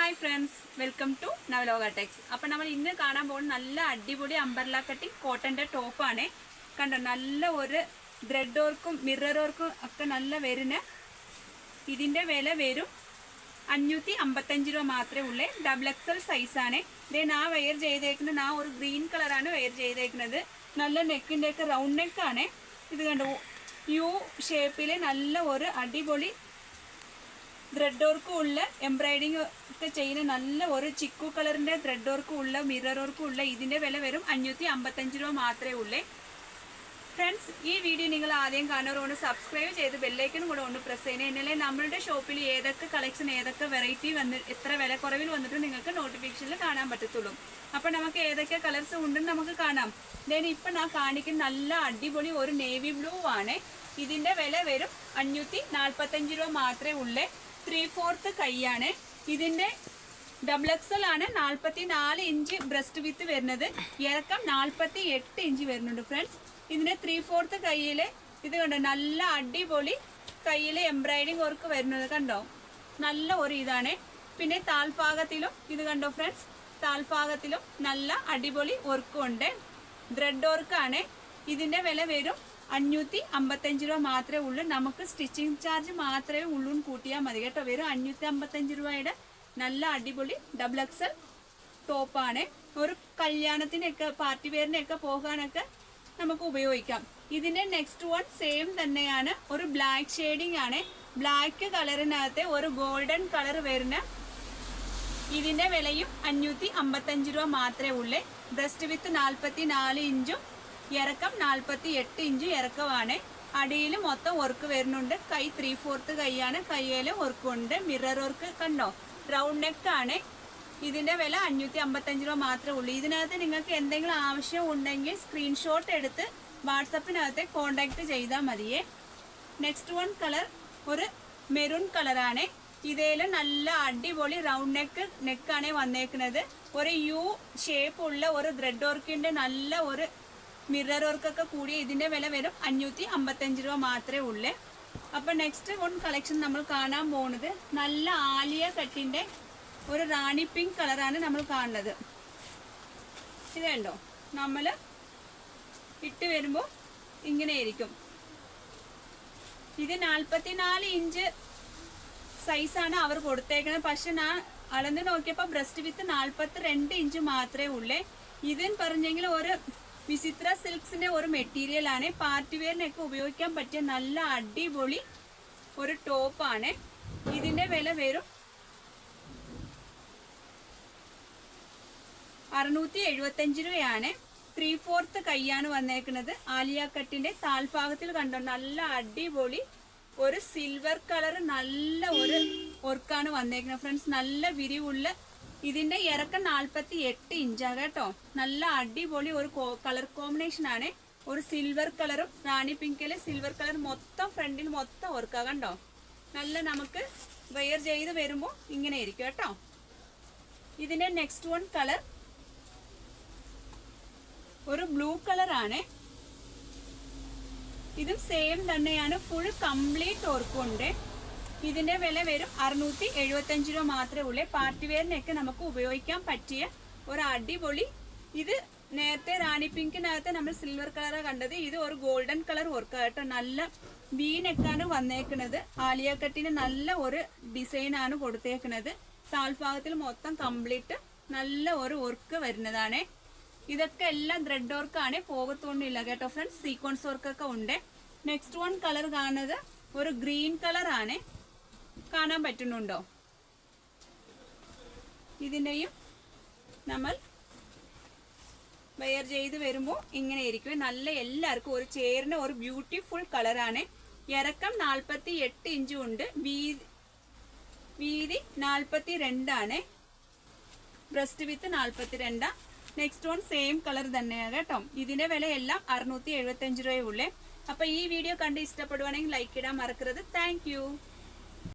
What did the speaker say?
Hi friends, welcome to Navaloka techs. അപ്പം നമ്മൾ ഇന്ന് കാണാൻ പോകുന്ന നല്ല അടിപൊളി അംബർല കട്ടിങ് കോട്ടൻ്റെ ടോപ്പാണ്. കണ്ടോ, നല്ല ഒരു ത്രെഡ് വർക്കും മിറർ വർക്കും ഒക്കെ നല്ല വരുന്ന. ഇതിൻ്റെ വില വരും 555 രൂപ മാത്രമേ ഉള്ളൂ. ഡബിൾ എക്സൽ സൈസാണ്. ഇതേ ഞാൻ വെയർ ചെയ്തേക്കുന്നത്, ഞാൻ ഒരു ഗ്രീൻ കളറാണ് വെയർ ചെയ്തേക്കുന്നത്. നല്ല നെക്കിൻ്റെ ഒക്കെ റൗണ്ട് നെക്കാണ്. ഇത് കണ്ടോ, യു ഷേപ്പിൽ നല്ല ഒരു അടിപൊളി ത്രെഡ് വർക്കും ഉള്ള എംബ്രോയിഡിങ് ഒക്കെ ചെയ്യുന്ന നല്ല ഒരു ചിക്കു കളറിൻ്റെ ത്രെഡ് വർക്കും ഉള്ള മിറർ വർക്കും ഉള്ള. ഇതിൻ്റെ വില വരും 555 രൂപ മാത്രമേ ഉള്ളൂ. ഫ്രണ്ട്സ്, ഈ വീഡിയോ നിങ്ങൾ ആദ്യം കാണുന്നവരോട് സബ്സ്ക്രൈബ് ചെയ്ത് ബെല്ലൈക്കനും കൂടെ ഒന്ന് പ്രസ് ചെയ്യുന്നത്. എന്നാലേ നമ്മളുടെ ഷോപ്പിൽ ഏതൊക്കെ കളക്ഷൻ, ഏതൊക്കെ വെറൈറ്റി എത്ര വില കുറവിൽ വന്നിട്ട് നിങ്ങൾക്ക് നോട്ടിഫിക്കേഷനിൽ കാണാൻ പറ്റത്തുള്ളൂ. അപ്പം നമുക്ക് ഏതൊക്കെ കളേഴ്സ് ഉണ്ടെന്ന് നമുക്ക് കാണാം. ദെൻ ഇപ്പം ഞാൻ കാണിക്കുന്ന നല്ല അടിപൊളി ഒരു നേവി ബ്ലൂ ആണ്. ഇതിൻ്റെ വില വരും 545 രൂപ മാത്രമേ ഉള്ളൂ. 3/4 കൈയാണ്. ഇതിൻ്റെ ഡബിൾ എക്സൽ ആണ്. 44 ഇഞ്ച് ബ്രസ്റ്റ് വിത്ത് വരുന്നത്. ഇറക്കം 48 ഇഞ്ച് വരുന്നുണ്ട് ഫ്രണ്ട്സ്. ഇതിൻ്റെ 3/4 കയ്യിൽ ഇത് കണ്ടോ, നല്ല അടിപൊളി കയ്യിൽ എംബ്രോയിഡിങ് വർക്ക് വരുന്നത് കണ്ടോ, നല്ല ഒരു ഇതാണ്. പിന്നെ താൽഭാഗത്തിലും ഇത് കണ്ടോ ഫ്രണ്ട്സ്, താൽഭാഗത്തിലും നല്ല അടിപൊളി വർക്കും ഉണ്ട്. ത്രെഡ് വർക്കാണ്. ഇതിൻ്റെ വില വരും 555 രൂപ മാത്രമേ ഉള്ളൂ. നമുക്ക് സ്റ്റിച്ചിങ് ചാർജ് മാത്രമേ ഉള്ളൂ കൂട്ടിയാൽ മതി കേട്ടോ. വരും 555 രൂപയുടെ നല്ല അടിപൊളി ഡബിൾ എക്സൽ ടോപ്പാണ്. ഒരു കല്യാണത്തിനൊക്കെ പാർട്ടി വെയറിനൊക്കെ പോകാനൊക്കെ നമുക്ക് ഉപയോഗിക്കാം. ഇതിൻ്റെ നെക്സ്റ്റ് വൺ സെയിം തന്നെയാണ്. ഒരു ബ്ലാക്ക് ഷെയ്ഡിങ് ആണ്. ബ്ലാക്ക് കളറിനകത്ത് ഒരു ഗോൾഡൻ കളർ വരുന്ന. ഇതിൻ്റെ വിലയും 555 രൂപ മാത്രമേ ഉള്ളൂ. ബ്രസ്റ്റ് വിത്ത് 44 ഇഞ്ചും ഇറക്കം 48 ഇഞ്ച് ഇറക്കമാണ്. അടിയിൽ മൊത്തം വർക്ക് വരുന്നുണ്ട്. കൈ 3/4 കൈയാണ്. കയ്യിൽ വർക്കുണ്ട്. മിറർ വർക്ക് കണ്ടോ, റൗണ്ട് നെക്കാണ്. ഇതിൻ്റെ വില 555 രൂപ മാത്രമേ ഉള്ളൂ. ഇതിനകത്ത് നിങ്ങൾക്ക് എന്തെങ്കിലും ആവശ്യം ഉണ്ടെങ്കിൽ സ്ക്രീൻഷോട്ട് എടുത്ത് വാട്സപ്പിനകത്ത് കോണ്ടാക്ട് ചെയ്താൽ മതിയേ. നെക്സ്റ്റ് വൺ കളർ ഒരു മെറൂൺ കളറാണ്. ഇതിൽ നല്ല അടിപൊളി റൗണ്ട് നെക്കാണ് വന്നേക്കുന്നത്. ഒരു യു ഷേപ്പ് ഉള്ള ഒരു ത്രെഡ് വർക്കിൻ്റെ നല്ല ഒരു മിറർ വർക്കൊക്കെ കൂടി. ഇതിൻ്റെ വില വരും 555 രൂപ മാത്രമേ ഉള്ളൂ. അപ്പം നെക്സ്റ്റ് വൺ കളക്ഷൻ നമ്മൾ കാണാൻ പോകുന്നത് നല്ല ആലിയ കട്ടിൻ്റെ ഒരു റാണി പിങ്ക് കളറാണ് നമ്മൾ കാണുന്നത്. ഇത് കണ്ടോ, നമ്മൾ ഇട്ട് വരുമ്പോൾ ഇങ്ങനെയായിരിക്കും. ഇത് 44 ഇഞ്ച് സൈസാണ് അവർ കൊടുത്തേക്കുന്നത്. പക്ഷെ ഞാൻ അളന്ന് നോക്കിയപ്പോൾ ബ്രസ്റ്റ് വിത്ത് 42 ഇഞ്ച് മാത്രമേ ഉള്ളൂ. ഇതെന്ന് പറഞ്ഞെങ്കിൽ ഒരു വിചിത്ര സിൽക്സിന്റെ ഒരു മെറ്റീരിയൽ ആണ്. പാർട്ടി വെയറിനൊക്കെ ഉപയോഗിക്കാൻ പറ്റിയ നല്ല അടിപൊളി ഒരു ടോപ്പാണ്. ഇതിന്റെ വില വരും 675 രൂപയാണ്. 3/4 കൈയാണ് വന്നേക്കുന്നത്. ആലിയ കട്ടിന്റെ താൽഭാഗത്തിൽ കണ്ടോ, നല്ല അടിപൊളി ഒരു സിൽവർ കളർ നല്ല ഒരു വർക്കാണ് വന്നേക്കുന്നത് ഫ്രണ്ട്സ്. നല്ല വിരിവുള്ള. ഇതിന്റെ ഇറക്കം 48 ഇഞ്ചാണ് കേട്ടോ. നല്ല അടിപൊളി ഒരു കളർ കോമ്പിനേഷൻ ആണ്. ഒരു സിൽവർ കളറും റാണി പിങ്കില് സിൽവർ കളർ മൊത്തം ഫ്രണ്ടിൽ മൊത്തം വർക്കാ കണ്ടോ. നല്ല നമുക്ക് വെയർ ചെയ്ത് വരുമ്പോൾ ഇങ്ങനെ ഇരിക്കും കേട്ടോ. ഇതിന്റെ നെക്സ്റ്റ് വൺ കളർ ഒരു ബ്ലൂ കളറാണ്. ഇതും സെയിം തന്നെയാണ്. ഫുൾ കംപ്ലീറ്റ് വർക്കുണ്ട്. ഇതിന്റെ വില വരും 675 രൂപ മാത്രമേ ഉള്ളൂ. പാർട്ടി വെയറിനൊക്കെ നമുക്ക് ഉപയോഗിക്കാൻ പറ്റിയ ഒരു അടിപൊളി. ഇത് നേരത്തെ റാണി പിങ്കിനകത്ത് നമ്മൾ സിൽവർ കളറാണ് കണ്ടത്. ഇത് ഒരു ഗോൾഡൻ കളർ വർക്ക് ആയിട്ട് നല്ല വീനൊക്കെയാണ് വന്നേക്കുന്നത്. ആലിയ കട്ടിന് നല്ല ഒരു ഡിസൈനാണ് കൊടുത്തേക്കുന്നത്. താൽഭാഗത്തിൽ മൊത്തം കംപ്ലീറ്റ് നല്ല ഒരു വർക്ക് വരുന്നതാണ്. ഇതൊക്കെ എല്ലാം ത്രെഡ് വർക്കാണ്, പോകത്തൊന്നുമില്ല കേട്ടോ ഫ്രണ്ട്സ്. സീക്വൻസ് വർക്കൊക്കെ ഉണ്ട്. നെക്സ്റ്റ് വൺ കളർ കാണുന്നത് ഒരു ഗ്രീൻ കളറാണ്. കാണാൻ പറ്റുന്നുണ്ടോ? ഇതിൻ്റെയും നമ്മൾ വെയർ ചെയ്ത് വരുമ്പോൾ ഇങ്ങനെ ഇരിക്കും. നല്ല എല്ലാവർക്കും ഒരു ചേരുന്ന ഒരു ബ്യൂട്ടിഫുൾ കളറാണ്. ഇറക്കം 48 ഇഞ്ചും ഉണ്ട്. വീതി 42 ആണ്. ബ്രസ്റ്റ് വിത്ത് 42. നെക്സ്റ്റ് വൺ സെയിം കളർ തന്നെയാണ് കേട്ടോ. ഇതിന്റെ വില എല്ലാം 675 രൂപയേ ഉള്ളേ. അപ്പൊ ഈ വീഡിയോ കണ്ട് ഇഷ്ടപ്പെടുവാണെങ്കിൽ ലൈക്ക് ഇടാൻ മറക്കരുത്. Thank you.